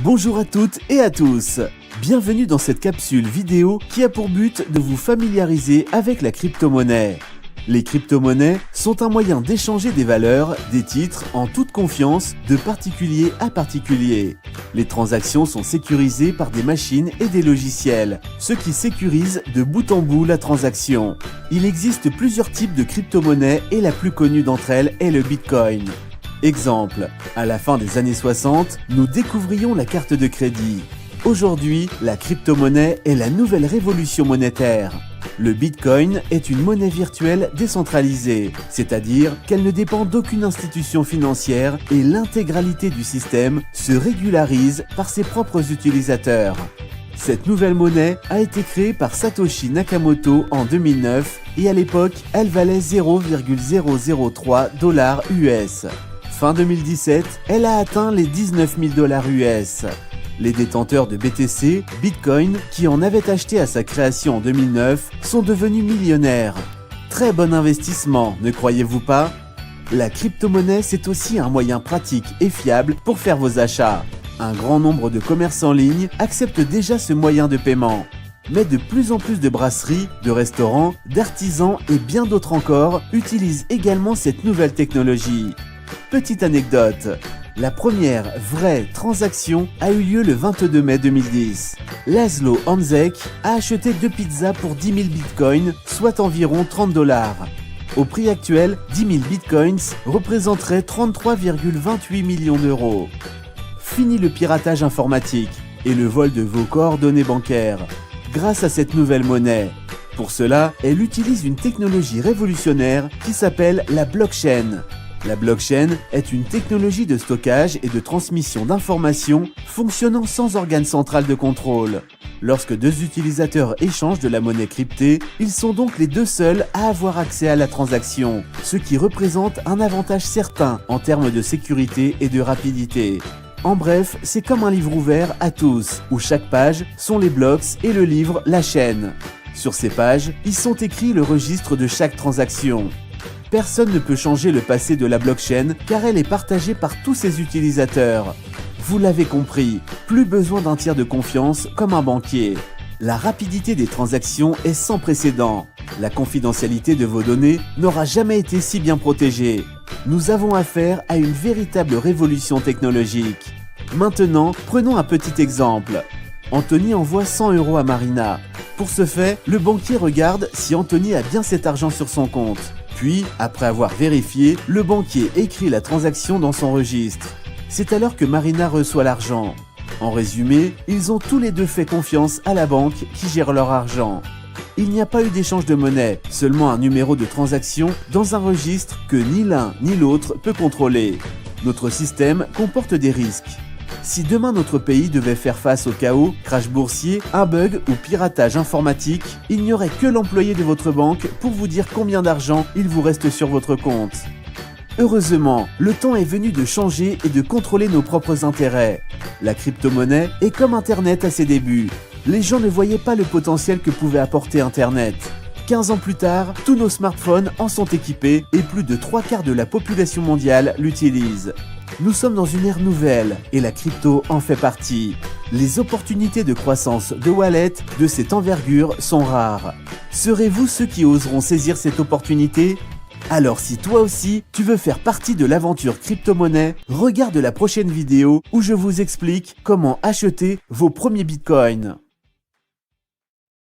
Bonjour à toutes et à tous. Bienvenue dans cette capsule vidéo qui a pour but de vous familiariser avec la crypto-monnaie. Les crypto-monnaies sont un moyen d'échanger des valeurs, des titres, en toute confiance, de particulier à particulier. Les transactions sont sécurisées par des machines et des logiciels, ce qui sécurise de bout en bout la transaction. Il existe plusieurs types de crypto-monnaies et la plus connue d'entre elles est le Bitcoin. Exemple, à la fin des années 60, nous découvrions la carte de crédit. Aujourd'hui, la crypto-monnaie est la nouvelle révolution monétaire. Le Bitcoin est une monnaie virtuelle décentralisée, c'est-à-dire qu'elle ne dépend d'aucune institution financière et l'intégralité du système se régularise par ses propres utilisateurs. Cette nouvelle monnaie a été créée par Satoshi Nakamoto en 2009 et à l'époque, elle valait 0,003 $ US. Fin 2017, elle a atteint les 19 000 $ US. Les détenteurs de BTC, Bitcoin, qui en avaient acheté à sa création en 2009, sont devenus millionnaires. Très bon investissement, ne croyez-vous pas? La crypto-monnaie, c'est aussi un moyen pratique et fiable pour faire vos achats. Un grand nombre de commerces en ligne acceptent déjà ce moyen de paiement. Mais de plus en plus de brasseries, de restaurants, d'artisans et bien d'autres encore utilisent également cette nouvelle technologie. Petite anecdote, la première vraie transaction a eu lieu le 22 mai 2010. Laszlo Hanzek a acheté 2 pizzas pour 10 000 bitcoins, soit environ 30 $. Au prix actuel, 10 000 bitcoins représenteraient 33,28 millions d'euros. Fini le piratage informatique et le vol de vos coordonnées bancaires grâce à cette nouvelle monnaie. Pour cela, elle utilise une technologie révolutionnaire qui s'appelle la blockchain. La blockchain est une technologie de stockage et de transmission d'informations fonctionnant sans organe central de contrôle. Lorsque deux utilisateurs échangent de la monnaie cryptée, ils sont donc les deux seuls à avoir accès à la transaction, ce qui représente un avantage certain en termes de sécurité et de rapidité. En bref, c'est comme un livre ouvert à tous, où chaque page sont les blocs et le livre la chaîne. Sur ces pages, ils sont écrits le registre de chaque transaction. Personne ne peut changer le passé de la blockchain car elle est partagée par tous ses utilisateurs. Vous l'avez compris, plus besoin d'un tiers de confiance comme un banquier. La rapidité des transactions est sans précédent. La confidentialité de vos données n'aura jamais été si bien protégée. Nous avons affaire à une véritable révolution technologique. Maintenant, prenons un petit exemple. Anthony envoie 100 € à Marina. Pour ce fait, le banquier regarde si Anthony a bien cet argent sur son compte. Puis, après avoir vérifié, le banquier écrit la transaction dans son registre. C'est alors que Marina reçoit l'argent. En résumé, ils ont tous les deux fait confiance à la banque qui gère leur argent. Il n'y a pas eu d'échange de monnaie, seulement un numéro de transaction dans un registre que ni l'un ni l'autre peut contrôler. Notre système comporte des risques. Si demain notre pays devait faire face au chaos, crash boursier, un bug ou piratage informatique, il n'y aurait que l'employé de votre banque pour vous dire combien d'argent il vous reste sur votre compte. Heureusement, le temps est venu de changer et de contrôler nos propres intérêts. La crypto-monnaie est comme Internet à ses débuts. Les gens ne voyaient pas le potentiel que pouvait apporter Internet. 15 ans plus tard, tous nos smartphones en sont équipés et plus de 3/4 de la population mondiale l'utilisent. Nous sommes dans une ère nouvelle et la crypto en fait partie. Les opportunités de croissance de wallet de cette envergure sont rares. Serez-vous ceux qui oseront saisir cette opportunité? Alors si toi aussi, tu veux faire partie de l'aventure crypto-monnaie, regarde la prochaine vidéo où je vous explique comment acheter vos premiers bitcoins.